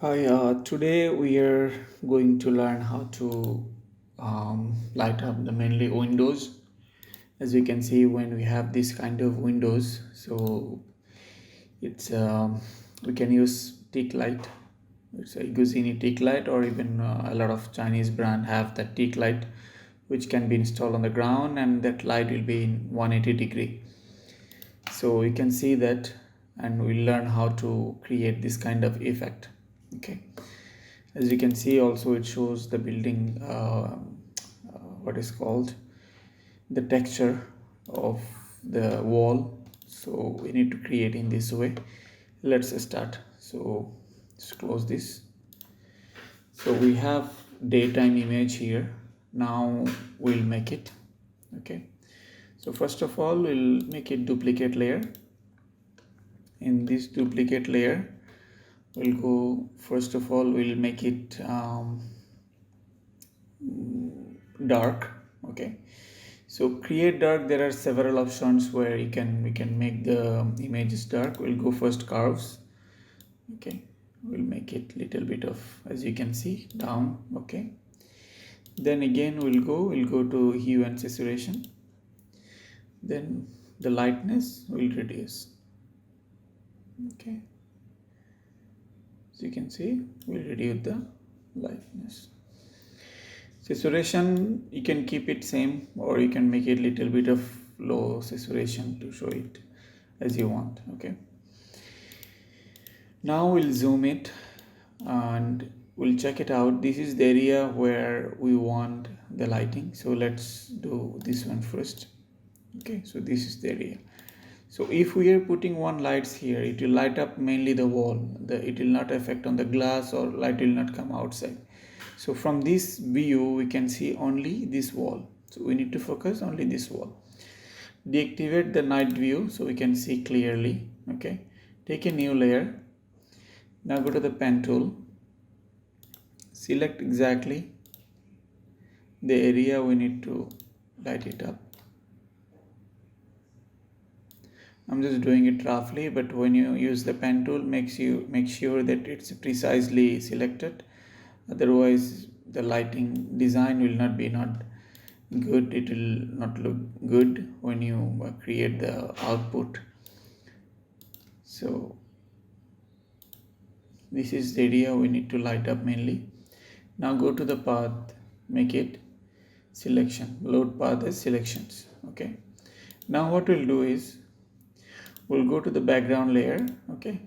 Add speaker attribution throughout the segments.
Speaker 1: Hi, today we are going to learn how to light up the mainly windows. As you can see, when we have this kind of windows, so it's we can use teak light. It's a Guzini teak light, or even a lot of Chinese brand have that teak light, which can be installed on the ground, and that light will be in 180-degree. So you can see that, and we'll learn how to create this kind of effect. Okay. As you can see, also it shows the building, what is called the texture of the wall. So we need to create in this way. Let's start. So let's close this. So we have daytime image here. Now we'll make it. Okay. So first of all, we'll make a duplicate layer. In this duplicate layer, we'll go, first of all, we'll make it dark. Okay, so create dark, there are several options where we can make the images dark. We'll go first curves. Okay, we'll make it little bit of, as you can see, down. Okay, then again we'll go to hue and saturation. Then the lightness will reduce. Okay, as you can see, we'll reduce the lightness. Saturation, you can keep it same, or you can make it little bit of low saturation to show it as you want. Okay, now we'll zoom it and we'll check it out. This is the area where we want the lighting, so let's do this one first. Okay, so this is the area. So if we are putting one lights here, it will light up mainly the wall. It will not affect on the glass, or light will not come outside. So from this view, we can see only this wall. So we need to focus only this wall. Deactivate the night view so we can see clearly. Okay, take a new layer. Now go to the pen tool. Select exactly the area we need to light it up. I'm just doing it roughly, but when you use the pen tool, make sure that it's precisely selected. Otherwise, the lighting design will not be not good. It will not look good when you create the output. So this is the area we need to light up mainly. Now go to the path, make it selection, load path as selections. Okay, now what we'll do is we'll go to the background layer. Okay,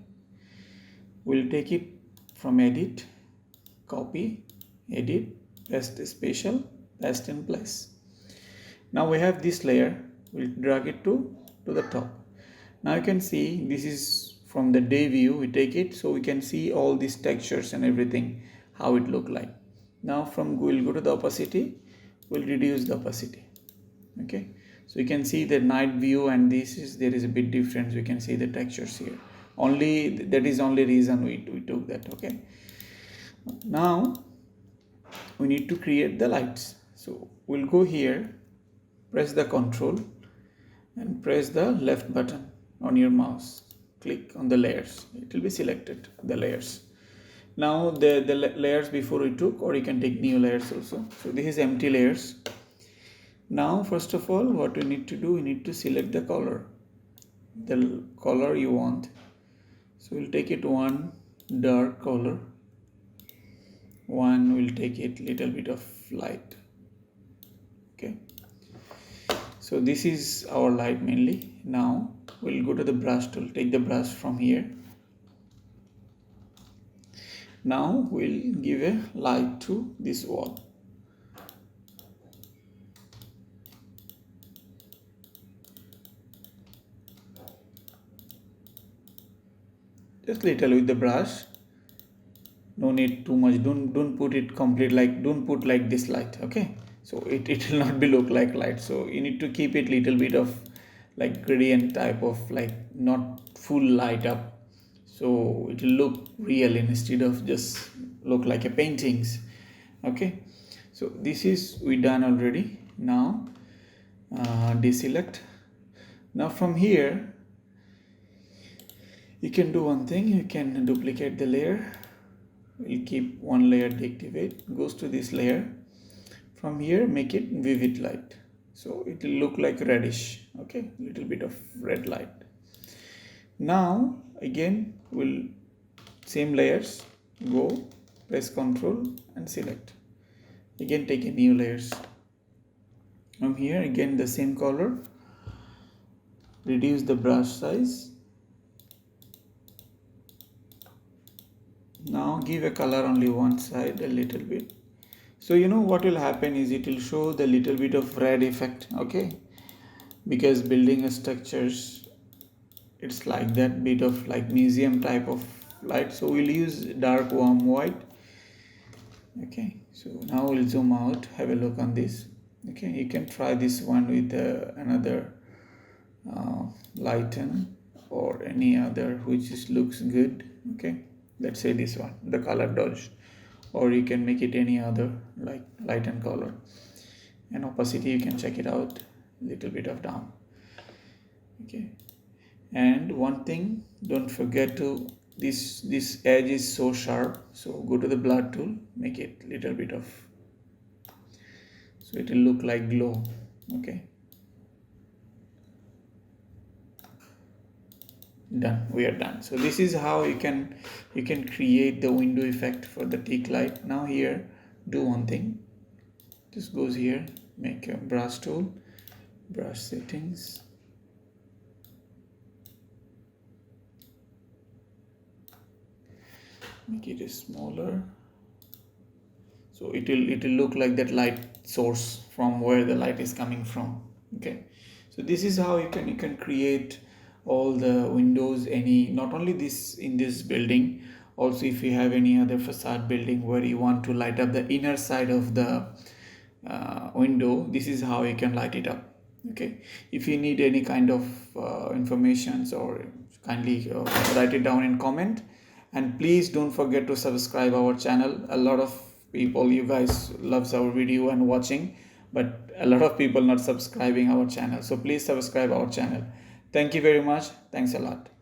Speaker 1: we'll take it from edit, copy, edit, paste spatial, paste in place. Now we have this layer, we'll drag it to the top. Now you can see this is from the day view, we take it, so we can see all these textures and everything, how it look like. Now we'll go to the opacity, we'll reduce the opacity. Okay, so you can see the night view, and there is a bit difference. We can see the textures here. Only that is only reason we took that. Okay, now we need to create the lights. So we'll go here, press the control and press the left button on your mouse. Click on the layers, it will be selected the layers. Now the layers before we took, or you can take new layers also. So this is empty layers. Now first of all, what we need to do, we need to select the color you want. So we'll take it one dark color, one will take it little bit of light. Okay, so this is our light mainly. Now we'll go to the brush tool, take the brush from here. Now we'll give a light to this wall. Just little with the brush, no need too much. Don't put it complete, like don't put like this light. Okay, so it will not be look like light. So you need to keep it little bit of like gradient type of, like not full light up, so it will look real instead of just look like a paintings. Okay, so this is we done already. Now deselect. Now from here you can do one thing, you can duplicate the layer, we'll keep one layer deactivate, goes to this layer. From here make it vivid light, so it will look like reddish. Okay, little bit of red light. Now again we'll same layers, go press Ctrl and select, again take a new layers. From here again the same color, reduce the brush size. Now give a color only one side a little bit. So you know what will happen is it will show the little bit of red effect. Okay, because building structures, it's like that bit of like museum type of light, so we'll use dark warm white. Okay, so now we'll zoom out, have a look on this. Okay, you can try this one with another lighten or any other which is looks good. Okay, let's say this one, the color dodge, or you can make it any other like lighten color. And opacity you can check it out, little bit of down. Okay, and one thing, don't forget to this edge is so sharp, so go to the blur tool, make it little bit of, so it will look like glow. Okay, done, we are done. So this is how you can create the window effect for the teak light. Now here do one thing, just goes here, make a brush tool, brush settings, make it smaller, so it will look like that light source from where the light is coming from. Okay, so this is how you can create all the windows, any, not only this in this building, also if you have any other facade building where you want to light up the inner side of the window, this is how you can light it up. Okay, if you need any kind of informations, or kindly write it down in comment. And please don't forget to subscribe our channel. A lot of people, you guys loves our video and watching, but a lot of people not subscribing our channel, so please subscribe our channel. Thank you very much. Thanks a lot.